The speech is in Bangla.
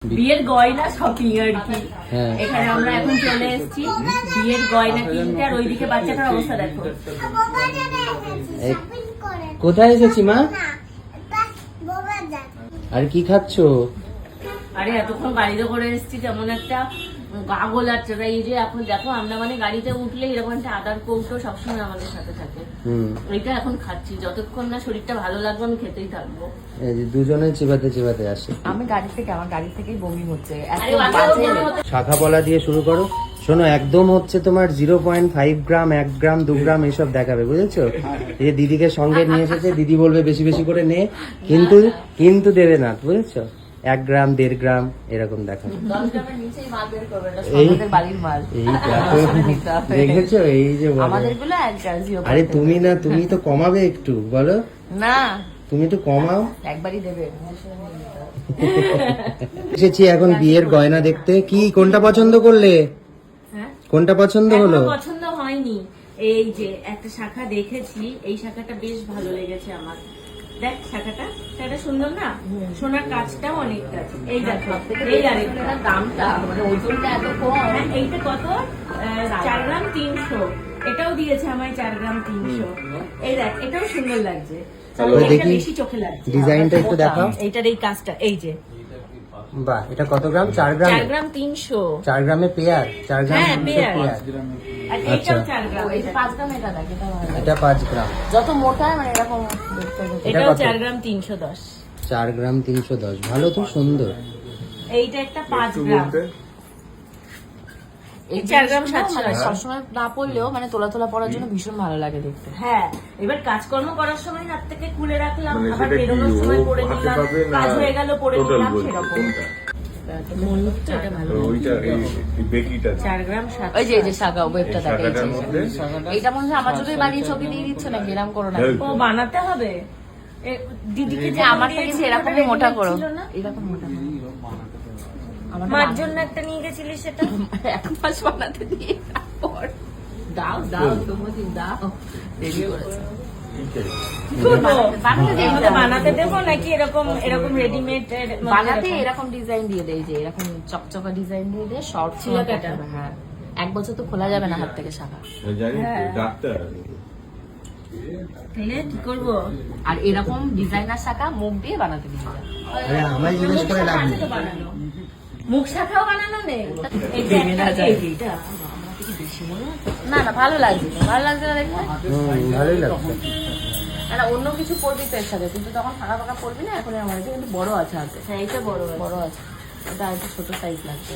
বিয়ের গয়না শপিং আর কি। এখানে আমরা এখন চলে এসেছি বিয়ের গয়না কিনতে, আর ওইদিকে বাচ্চাটার অবস্থা দেখো। কোথায় এসেছি মা? আর কি খাচ্ছো? আরে এতক্ষণ গাড়িতে করে এসেছি, যেমন একটা গা গোলাচ্ছে। এই যে এখন দেখো আমরা মানে গাড়িতে উঠলে এরকম একটা আদার কৌটো সবসময় আমাদের সাথে থাকে। ওইটা এখন খাচ্ছি, যতক্ষণ না শরীরটা ভালো লাগবে আমি খেতেই থাকবো। এই যে দুজনে চিবাতে চিবাতে আসে। আমার গাড়ি থেকেই বমি হচ্ছে। শাখা পলা দিয়ে শুরু করো। শোনো, একদম হচ্ছে তোমার 0.5 গ্রাম, 1 গ্রাম, 2 গ্রাম এইসব দেখাবে, বুঝেছো? এই যে দিদিকে সঙ্গে নিয়ে এসেছে, দিদি বলবে বেশি বেশি করে নে, কিন্তু দেবে না, বুঝেছো? 1 গ্রাম, 1.5 গ্রাম এরকম দেখাবে। দেখেছো? এই যে আরে তুমি তো কমাবে একটু, বলো না, তুমি তো কমাও, একবারই দেবে। এসেছি এখন বিয়ের গয়না দেখতে। কি কোনটা পছন্দ করলে? কোনটা পছন্দ হলো? পছন্দ হয়নি। এই যে একটা শাখা দেখেছি, এই শাখাটা বেশ ভালো লেগেছে আমার। দেখ শাখাটা সুন্দর না? সোনার কাজটাও অনেকটা। এই দেখো, এই আরেকটা দামটা মানে ওজনটা এত কম। এইটা কত? 4 গ্রাম 300। এটাও দিয়েছে আমায় 4 গ্রাম 300। এই দেখ, এটাও সুন্দর লাগছে, বেশি চোখে লাগছে। ডিজাইনটা একটু দেখাও। এইটার এই কাজটা, এই যে বাহ, এটা কত গ্রাম? 4 গ্রাম। 4 গ্রাম 300। 4 গ্রামে পেয়ার, 4 গ্রাম পেয়ার। আর এইটাও 4 গ্রাম। এটা 5 গ্রাম, এটা দেখ, এটা 5 গ্রাম। যত মোটা মানে এরকম। এটাও 4 গ্রাম 310। 4 গ্রাম 310, ভালো তো, সুন্দর। এইটা একটা 5 গ্রাম। এই 4 গ্রাম 700 সবসময় না পড়লেও মানে তোলা তোলা পড়ার জন্য ভীষণ ভালো লাগে দেখতে। হ্যাঁ, এবার কাজকর্ম করার সময় হাত থেকে খুলে রাখলাম, আবার বেরোনোর সময় পরে নিলাম, কাজ হয়ে গেল পরে নিলাম, সেরকম। এইটা মনে হয় আমার চোখে বানিয়ে চোখে দিয়ে দিচ্ছে না, গেরাম করো না। ও বানাতে হবে দিদিকে, যে আমার থেকে এরকমই মোটা করো, এরকম মোটা। মার জন্য একটা নিয়ে গেছিলি, সেটা 1 মাস বানাতে দিয়ে তারপর দাও তোমাকে দাও রেডি করেছে। বানাতে দেবো নাকি এরকম রেডিমেড? বানাতে এরকম ডিজাইন দিয়ে দেয়, যে এরকম চকচকা ডিজাইন দিয়ে দেয়, শর্ট ছিল কাটা। হ্যাঁ, 1 বছর তো খোলা যাবে না হাত থেকে শাখা। তাহলে কি করবো? আর এরকম ডিজাইনার শাখা মুখ দিয়ে বানাতে দিয়ে যায়। আমার জিনিস করে লাগবে, মুখ শাখাও বানানো নেই। না না, ভালো লাগছে না দেখতে। ভালোই লাগছে। না, অন্য কিছু পরবি তো এর সাথে, কিন্তু তখন ফাঁকা ফাঁকা পরবি না। এখন আমার কিন্তু বড় আছে হাতে। হ্যাঁ, এটা বড় আছে, এটা একটু ছোট সাইজ লাগছে।